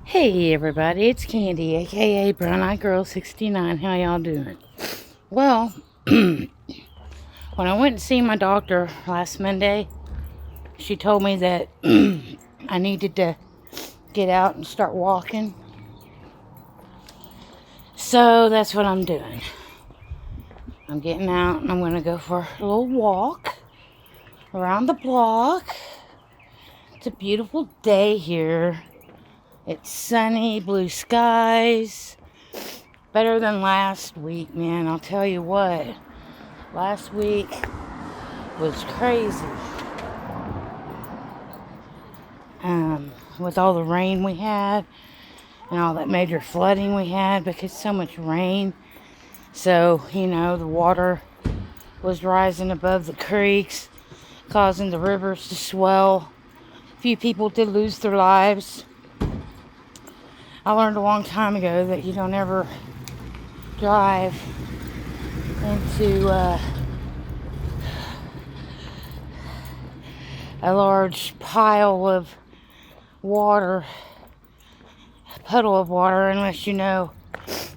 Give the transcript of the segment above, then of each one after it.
Hey everybody, it's Candy, aka Brown Eyed Girl 69. How y'all doing? Well, when I went to see my doctor last Monday, she told me that I needed to get out and start walking. So that's what I'm doing. I'm getting out and I'm going to go for a little walk around the block. It's a beautiful day here. It's sunny, blue skies. Better than last week, man. I'll tell you what. Last week was crazy. With all the rain we had and all that major flooding we had because so much rain. So, the water was rising above the creeks, causing the rivers to swell. A few people did lose their lives. I learned a long time ago that you don't ever drive into a large pile of water, a puddle of water, unless you know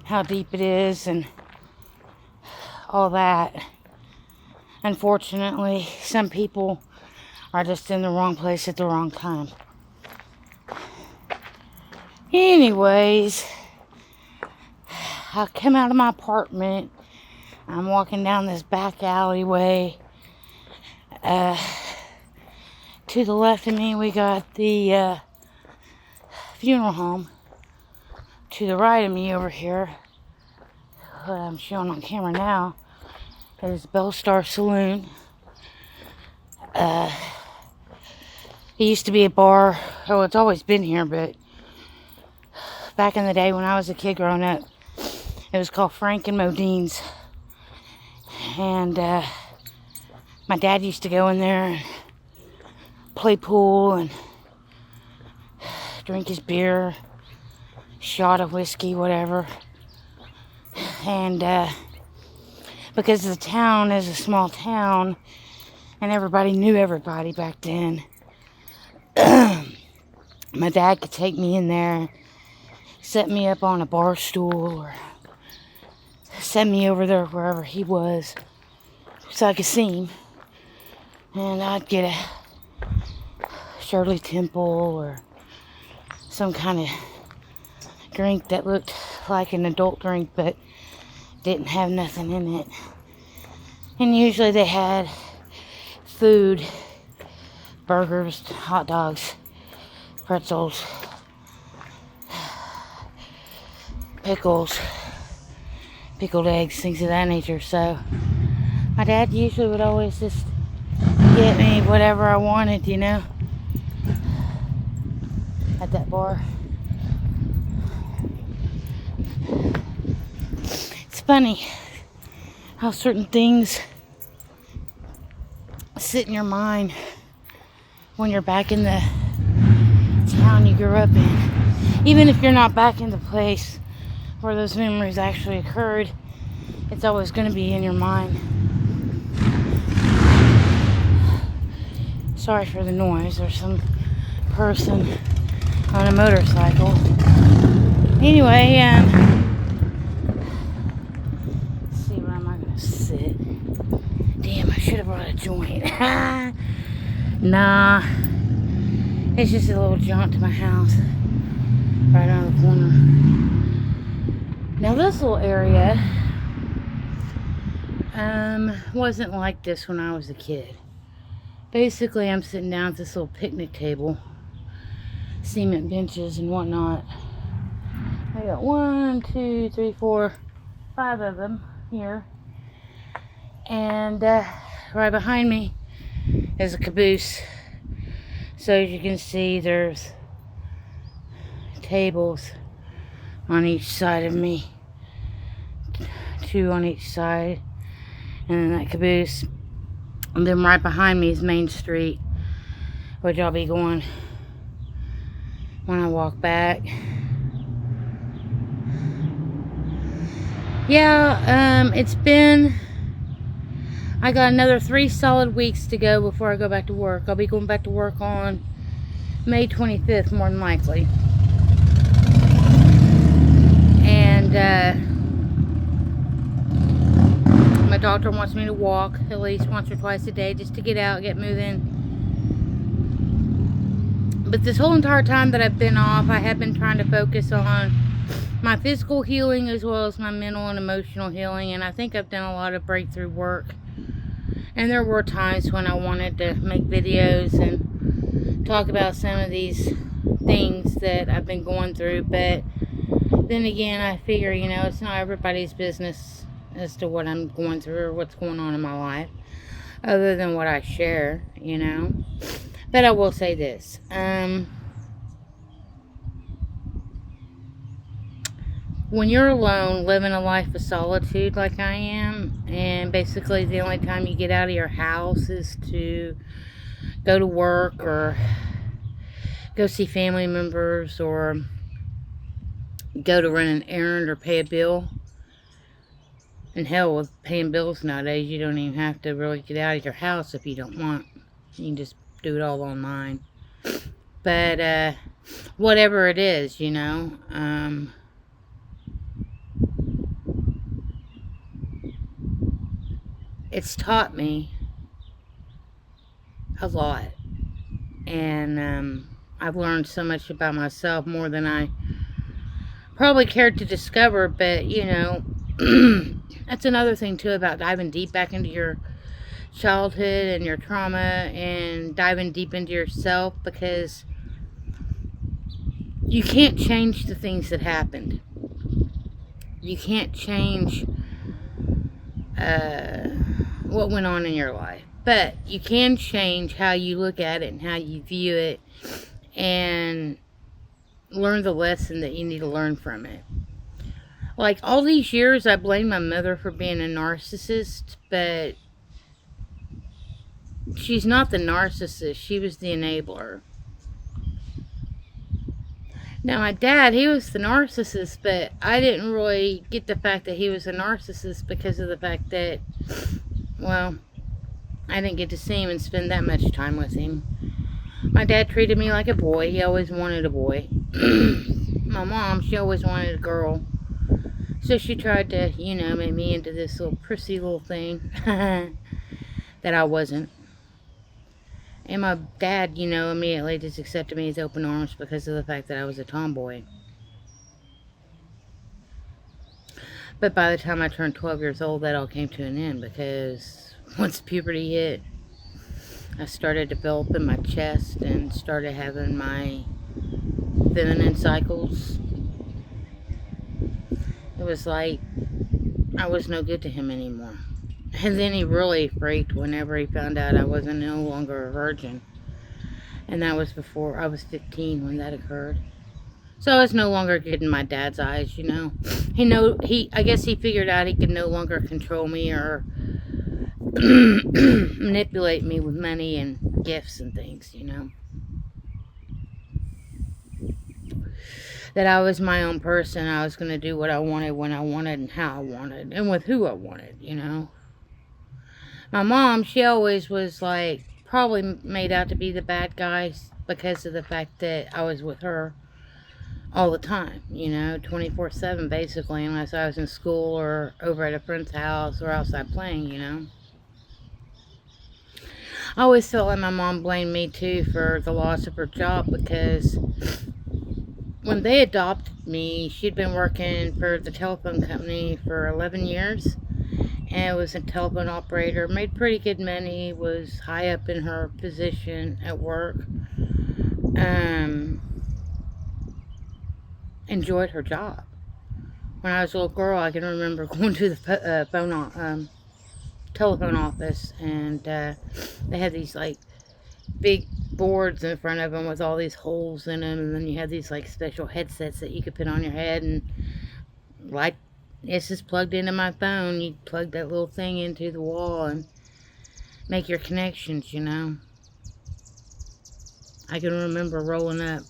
how deep it is and all that. Unfortunately, some people are just in the wrong place at the wrong time. Anyways, I come out of my apartment. I'm walking down this back alleyway. To the left of me, we got the funeral home. To the right of me over here, what I'm showing on camera now, is Bellstar Saloon. It used to be a bar. Oh, it's always been here, but back in the day when I was a kid growing up, it was called Frank and Modine's. And my dad used to go in there and play pool and drink his beer, shot of whiskey, whatever. And because the town is a small town and everybody knew everybody back then, my dad could take me in there, set me up on a bar stool, or send me over there wherever he was so I could see him. And I'd get a Shirley Temple or some kind of drink that looked like an adult drink but didn't have nothing in it. And usually they had food, burgers, hot dogs, pretzels, pickles, pickled eggs, things of that nature. So my dad usually would always just get me whatever I wanted, at that bar. It's funny how certain things sit in your mind when you're back in the town you grew up in. Even if you're not back in the place where those memories actually occurred, it's always going to be in your mind. Sorry for the noise. There's some person on a motorcycle. Anyway, let's see, where am I going to sit? Damn, I should have brought a joint. Nah, it's just a little jaunt to my house right around the corner. Now this little area wasn't like this when I was a kid. Basically, I'm sitting down at this little picnic table, cement benches and whatnot. I got 1, 2, 3, 4, 5 of them here. And right behind me is a caboose. So as you can see, there's tables on each side of me, 2 on each side, and then that caboose. And then right behind me is Main Street, which I'll be going when I walk back. Yeah, I got another 3 solid weeks to go before I go back to work. I'll be going back to work on May 25th, more than likely. And my doctor wants me to walk at least once or twice a day just to get out, get moving. But this whole entire time that I've been off, I have been trying to focus on my physical healing as well as my mental and emotional healing. And I think I've done a lot of breakthrough work. And there were times when I wanted to make videos and talk about some of these things that I've been going through. But then again, I figure, you know, it's not everybody's business as to what I'm going through or what's going on in my life, other than what I share, you know. But I will say this. When you're alone, living a life of solitude like I am, and basically the only time you get out of your house is to go to work or go see family members or go to run an errand or pay a bill. And hell, with paying bills nowadays, you don't even have to really get out of your house if you don't want. You can just do it all online. But whatever it is, you know, it's taught me a lot. And I've learned so much about myself, more than I probably cared to discover. But, you know, that's another thing too about diving deep back into your childhood and your trauma and diving deep into yourself, because you can't change the things that happened. You can't change what went on in your life, but you can change how you look at it and how you view it, and learn the lesson that you need to learn from it. Like, all these years I blamed my mother for being a narcissist, but she's not the narcissist. She was the enabler. Now, my dad, he was the narcissist, but I didn't really get the fact that he was a narcissist because of the fact that, well, I didn't get to see him and spend that much time with him. My dad treated me like a boy. He always wanted a boy. My mom, she always wanted a girl. So she tried to, you know, make me into this little prissy little thing that I wasn't. And my dad, you know, immediately just accepted me with open arms because of the fact that I was a tomboy. But by the time I turned 12 years old, that all came to an end, because once puberty hit, I started developing my chest and started having my feminine cycles. It was like I was no good to him anymore. And then he really freaked whenever he found out I wasn't no longer a virgin. And that was before I was 15 when that occurred. So I was no longer good in my dad's eyes, you know. I guess he figured out he could no longer control me or manipulate me with money and gifts and things, you know. That I was my own person. I was going to do what I wanted, when I wanted, and how I wanted, and with who I wanted, you know. My mom, she always was like, probably made out to be the bad guy because of the fact that I was with her all the time, you know, 24/7 basically, unless I was in school or over at a friend's house or outside playing, you know. I always felt like my mom blamed me too for the loss of her job, because when they adopted me, she'd been working for the telephone company for 11 years. And was a telephone operator, made pretty good money, was high up in her position at work. Enjoyed her job. When I was a little girl, I can remember going to the telephone office, and they had these like big boards in front of them with all these holes in them, and then you had these like special headsets that you could put on your head, and like, it's just plugged into my phone. You plug that little thing into the wall and make your connections, you know. I can remember rolling up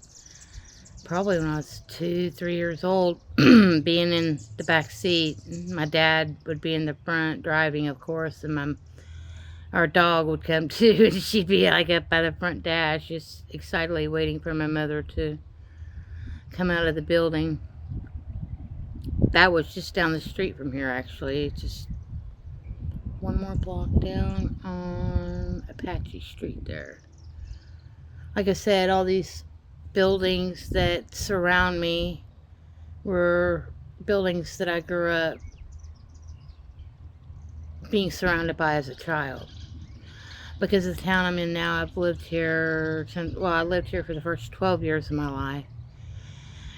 probably when I was 2-3 years old, being in the back seat. My dad would be in the front driving, of course, and our dog would come too, and she'd be like up by the front dash, just excitedly waiting for my mother to come out of the building. That was just down the street from here, actually. Just one more block down on Apache Street there. Like I said, all these buildings that surround me were buildings that I grew up being surrounded by as a child. Because of the town I'm in now, I've lived here since, well, I lived here for the first 12 years of my life.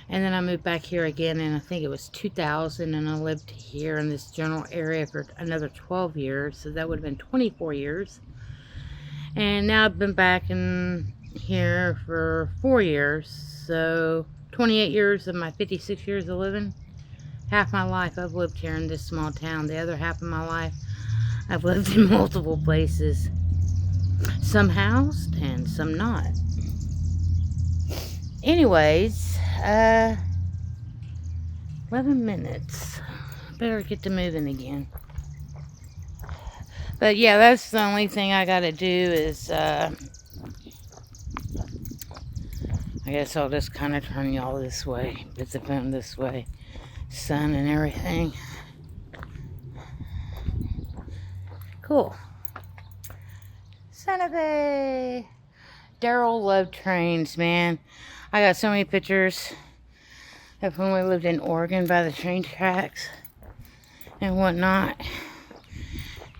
And then I moved back here again, and I think it was 2000, and I lived here in this general area for another 12 years, so that would have been 24 years. And now I've been back in here for 4 years, so 28 years of my 56 years of living. Half my life I've lived here in this small town. The other half of my life I've lived in multiple places. Some housed and some not. Anyways, 11 minutes. Better get to moving again. But yeah, that's the only thing I gotta do is, I guess I'll just kind of turn y'all this way, put the phone this way, sun and everything. Cool. Santa Fe. Daryl loved trains, man. I got so many pictures of when we lived in Oregon by the train tracks and whatnot.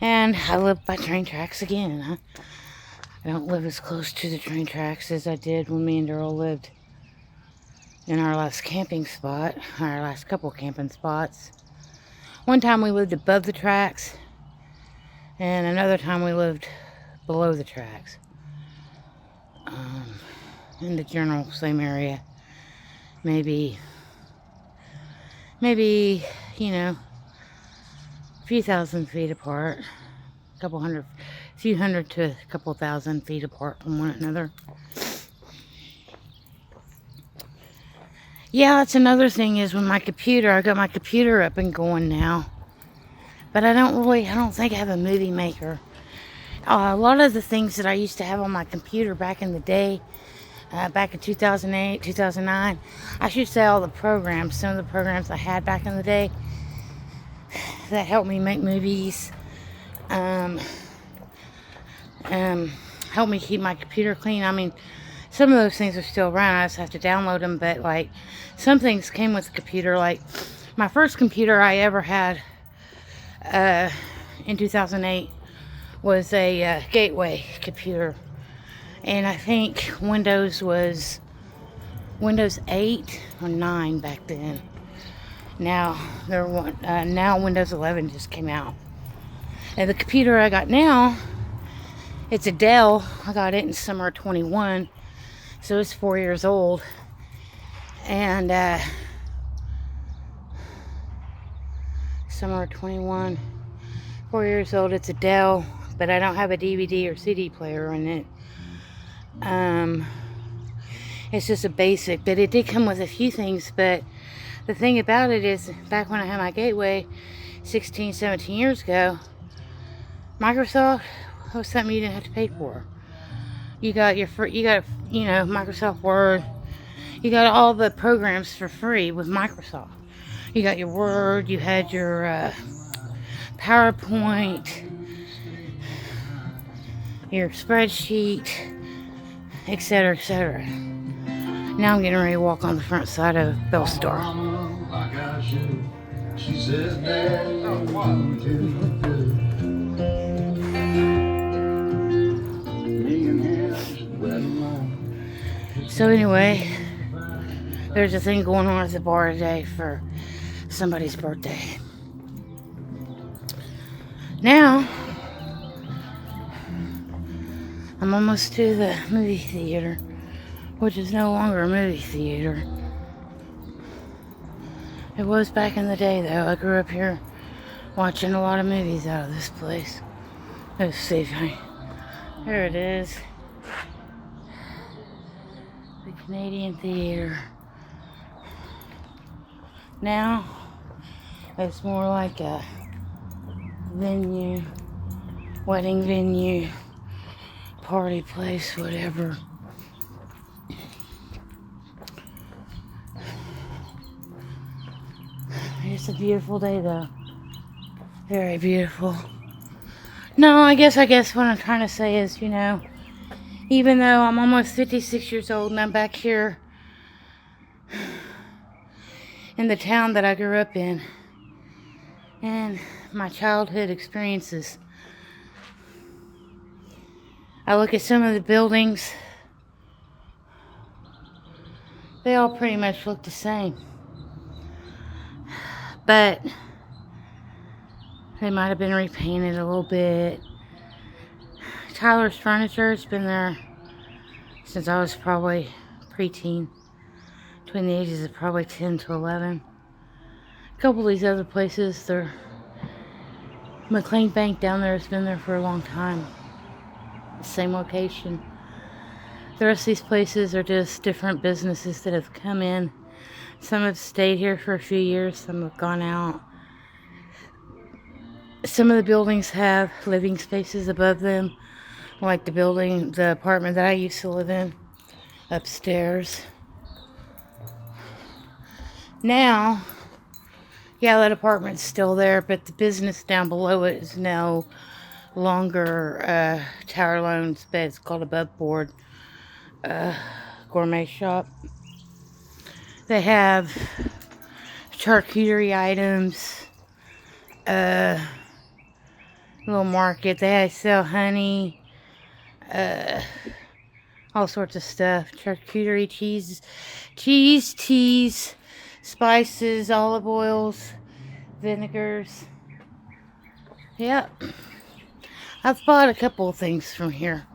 And I live by train tracks again. I don't live as close to the train tracks as I did when me and Daryl lived in our last camping spot, our last couple camping spots. One time we lived above the tracks, and another time we lived below the tracks. In the general same area. Maybe, you know, a few thousand feet apart. A few hundred to a couple thousand feet apart from one another. Yeah, that's another thing is with my computer. I got my computer up and going now. But I don't think I have a movie maker. A lot of the things that I used to have on my computer back in the day, back in 2008, 2009, I should say all the programs, some of the programs I had back in the day that helped me make movies, helped me keep my computer clean. I mean, some of those things are still around. I just have to download them, but like some things came with the computer. Like my first computer I ever had in 2008 was a Gateway computer, and I think Windows was Windows 8 or 9 back then. Now now Windows 11 just came out, and the computer I got now, it's a Dell. I got it in summer of 21, so it's 4 years old, and summer of 21, 4 years old. It's a Dell, but I don't have a DVD or CD player in it. It's just a basic, but it did come with a few things. But the thing about it is, back when I had my Gateway 16, 17 years ago, Microsoft was something you didn't have to pay for. You got Microsoft Word. You got all the programs for free with Microsoft. You got your Word, you had your PowerPoint, your spreadsheet, etc., etc. Now I'm getting ready to walk on the front side of Bellstar. So anyway, there's a thing going on at the bar today for somebody's birthday. Now, I'm almost to the movie theater, which is no longer a movie theater. It was back in the day, though. I grew up here watching a lot of movies out of this place. Let's see if there it is. The Canadian Theater. Now, it's more like a venue, wedding venue, party place, whatever. It's a beautiful day, though. Very beautiful. No, I guess what I'm trying to say is, you know, even though I'm almost 56 years old and I'm back here in the town that I grew up in and my childhood experiences, I look at some of the buildings, they all pretty much look the same. But they might have been repainted a little bit. Tyler's Furniture has been there since I was probably preteen, between the ages of probably 10 to 11. A couple of these other places, McLean Bank down there has been there for a long time. Same location. The rest of these places are just different businesses that have come in. Some have stayed here for a few years, some have gone out. Some of the buildings have living spaces above them, like the apartment that I used to live in, upstairs. Now, yeah, that apartment's still there, but the business down below it is no longer Tower Loans, but it's called Above Board Gourmet Shop. They have charcuterie items, little market. They sell honey, all sorts of stuff. Charcuterie, teas, spices, olive oils, vinegars. Yep. I've bought a couple of things from here,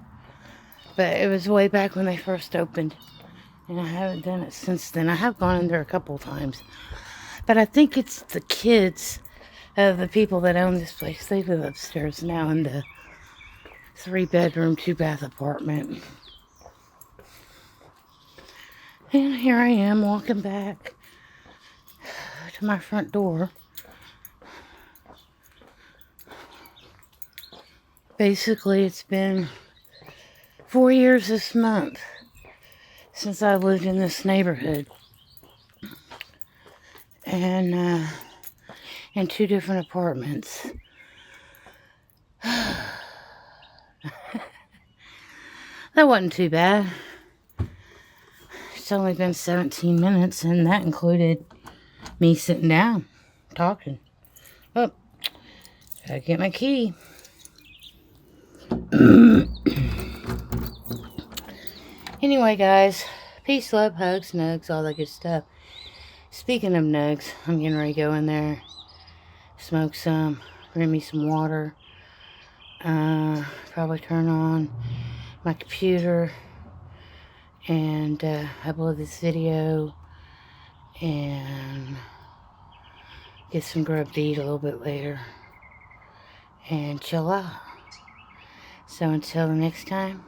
but it was way back when they first opened, and I haven't done it since then. I have gone in there a couple of times, but I think it's the kids of the people that own this place. They live upstairs now in the 3-bedroom, 2-bath apartment. And here I am walking back to my front door. Basically, it's been 4 years this month since I lived in this neighborhood. And in 2 different apartments. That wasn't too bad. It's only been 17 minutes, and that included me sitting down, talking. Oh, gotta get my key. Anyway, guys, peace, love, hugs, nugs, all that good stuff. Speaking of nugs, I'm getting ready to go in there, smoke some, bring me some water, probably turn on my computer and upload this video and get some grub to eat a little bit later and chill out. So until the next time,